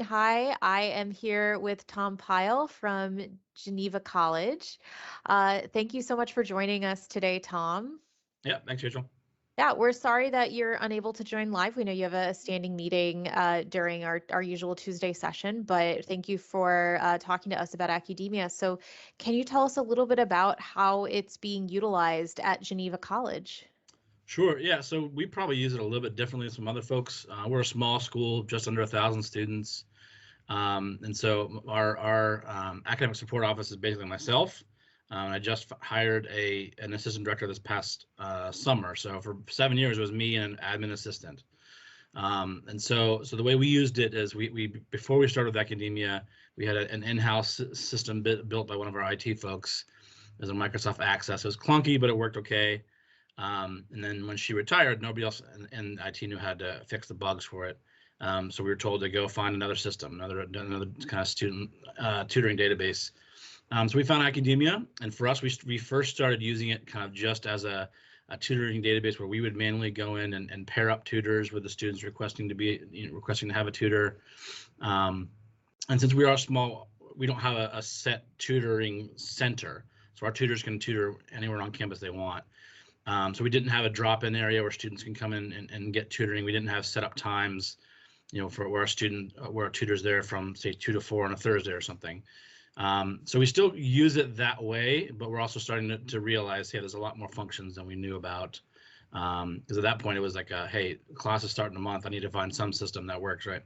everyone. Hi, I am here with Tom Pyle from Geneva College. Thank you so much for joining us today, Tom. Yeah, thanks, Rachel. Yeah, we're sorry that you're unable to join live. We know you have a standing meeting during our usual Tuesday session, but thank you for talking to us about Accudemia. So, can you tell us a little bit about how it's being utilized at Geneva College? Sure. Yeah. So we probably use it a little bit differently than some other folks. We're a small school, just under 1,000 students, and so our academic support office is basically myself. I just hired an assistant director this past summer. So for 7 years, it was me and an admin assistant. And so the way we used it is we before we started with Accudemia, we had an in-house system built by one of our IT folks as a Microsoft Access. It was clunky, but it worked okay. And then when she retired, nobody else in IT knew how to fix the bugs for it. So we were told to go find another system, another kind of student tutoring database. So we found Accudemia, and for us, we first started using it kind of just as a tutoring database where we would manually go in and pair up tutors with the students requesting to have a tutor. And since we are small, we don't have a set tutoring center, so our tutors can tutor anywhere on campus they want. So we didn't have a drop-in area where students can come in and get tutoring. We didn't have set up times, for where our tutor's there from say 2 to 4 on a Thursday or something. So we still use it that way, but we're also starting to realize, hey, there's a lot more functions than we knew about. Because at that point it was like, hey, class is starting a month. I need to find some system that works, right?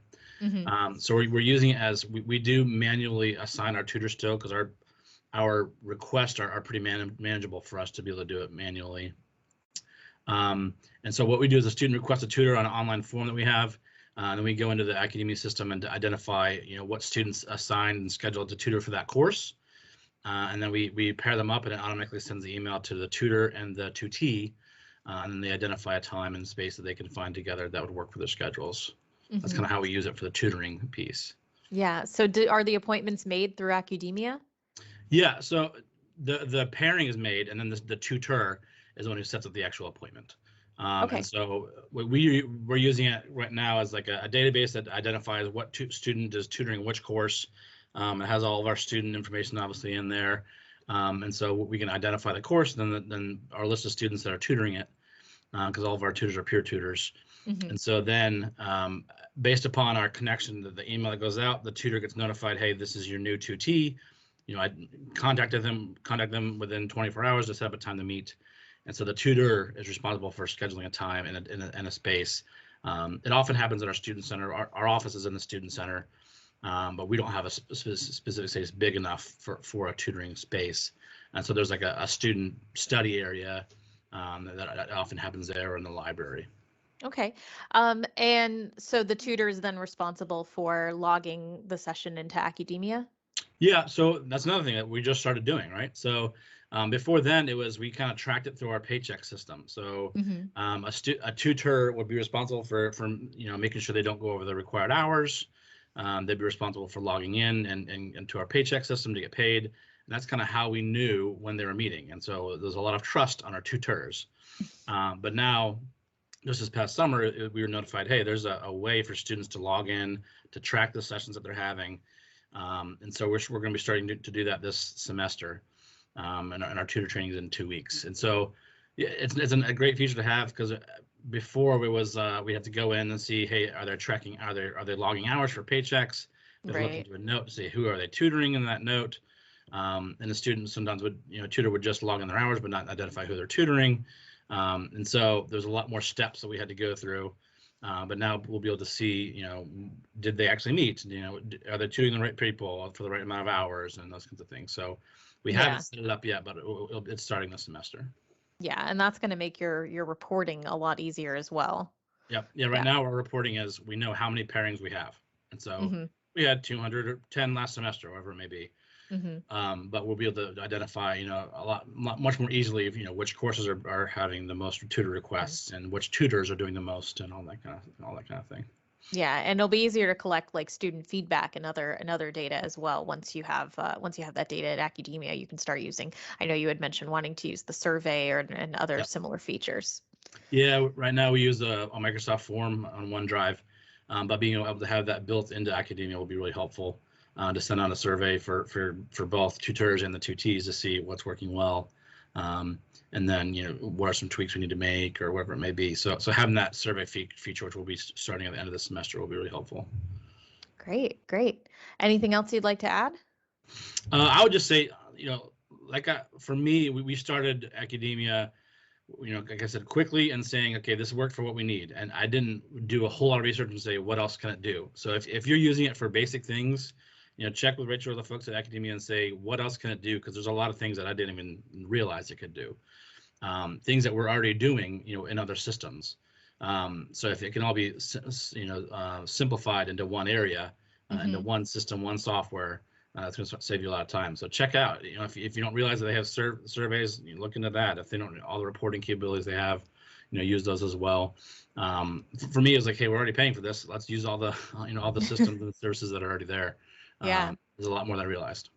So we're using it as we do manually assign our tutors still, because our requests are pretty manageable for us to be able to do it manually. And so what we do is a student requests a tutor on an online form that we have. Then we go into the Accudemia system and identify, what students assigned and scheduled to tutor for that course. And then we pair them up, and it automatically sends the email to the tutor and the tutee. And then they identify a time and space that they can find together that would work for their schedules. That's kind of how we use it for the tutoring piece. Yeah. So are the appointments made through Accudemia? Yeah. So the pairing is made, and then the tutor is the one who sets up the actual appointment. Okay. And so we're using it right now as like a database that identifies what student is tutoring which course. It has all of our student information obviously in there. And so we can identify the course, and then our list of students that are tutoring it, because all of our tutors are peer tutors. And so then based upon our connection to the email that goes out, the tutor gets notified, hey, this is your new tutee. I contact them within 24 hours to set up a time to meet. And so the tutor is responsible for scheduling a time and a space. It often happens at our student center. Our office is in the student center, but we don't have a specific space big enough for a tutoring space. And so there's like a student study area that often happens there, or in the library. Okay. And so the tutor is then responsible for logging the session into Accudemia? Yeah, so that's another thing that we just started doing, right? So before then, we kind of tracked it through our paycheck system. So a tutor would be responsible for making sure they don't go over the required hours. They'd be responsible for logging in and to our paycheck system to get paid. And that's kind of how we knew when they were meeting. And so there's a lot of trust on our tutors. But now, just this past summer, we were notified, hey, there's a way for students to log in to track the sessions that they're having. And so we're going to be starting to do that this semester. And our tutor training is in 2 weeks. And so it's a great feature to have, because before it was we had to go in and see, hey, are they logging hours for paychecks? They look into a note to say who are they tutoring in that note. And the student sometimes tutor would just log in their hours but not identify who they're tutoring. And so there's a lot more steps that we had to go through. But now we'll be able to see, did they actually meet? Are they tutoring the right people for the right amount of hours and those kinds of things. So we haven't set it up yet, but it's starting this semester. Yeah, and that's going to make your reporting a lot easier as well. Yep. Yeah. Right now, our reporting is we know how many pairings we have, and so we had 210 last semester, whatever it may be. But we'll be able to identify, much more easily, which courses are having the most tutor requests and which tutors are doing the most, and all that kind of thing. Yeah, and it'll be easier to collect like student feedback and other data as well. Once you have that data at Accudemia, you can start using. I know you had mentioned wanting to use the survey and other similar features. Yeah, right now we use a Microsoft form on OneDrive. But being able to have that built into Accudemia will be really helpful to send out a survey for both tutors and the tutees to see what's working well. And then, what are some tweaks we need to make or whatever it may be. So having that survey feature, which will be starting at the end of the semester, will be really helpful. Great, great. Anything else you'd like to add? I would just say, for me, we started Accudemia, like I said, quickly and saying, okay, this worked for what we need. And I didn't do a whole lot of research and say, what else can it do? So if you're using it for basic things, check with Rachel or the folks at Accudemia and say, what else can it do? Because there's a lot of things that I didn't even realize it could do. Things that we're already doing, in other systems. So if it can all be, simplified into one area, into one system, one software, it's going to save you a lot of time. So check out, if you don't realize that they have surveys, look into that. If they don't, all the reporting capabilities they have, use those as well. For me, it's like, hey, we're already paying for this. Let's use all the, all the systems and services that are already there. Yeah. There's a lot more than I realized.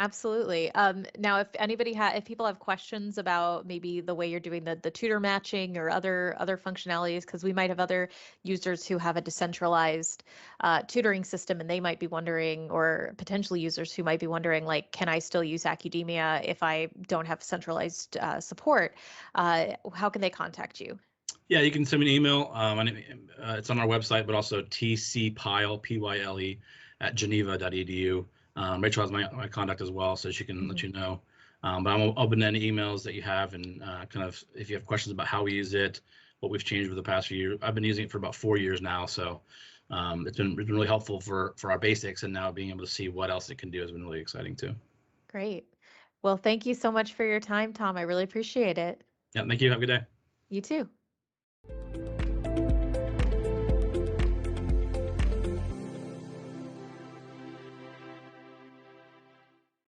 Absolutely. Now, if people have questions about maybe the way you're doing the tutor matching or other functionalities, because we might have other users who have a decentralized tutoring system, and they might be wondering, or potential users who might be wondering, like, can I still use Accudemia if I don't have centralized support? How can they contact you? Yeah, you can send me an email. It's on our website, but also tcpyle, Pyle, at geneva.edu. Rachel has my contact as well, so she can let you know. But I'm open to any emails that you have, and kind of if you have questions about how we use it, what we've changed over the past few years. I've been using it for about 4 years now, so it's been really helpful for our basics, and now being able to see what else it can do has been really exciting too. Great. Well, thank you so much for your time, Tom. I really appreciate it. Yeah, thank you. Have a good day. You too.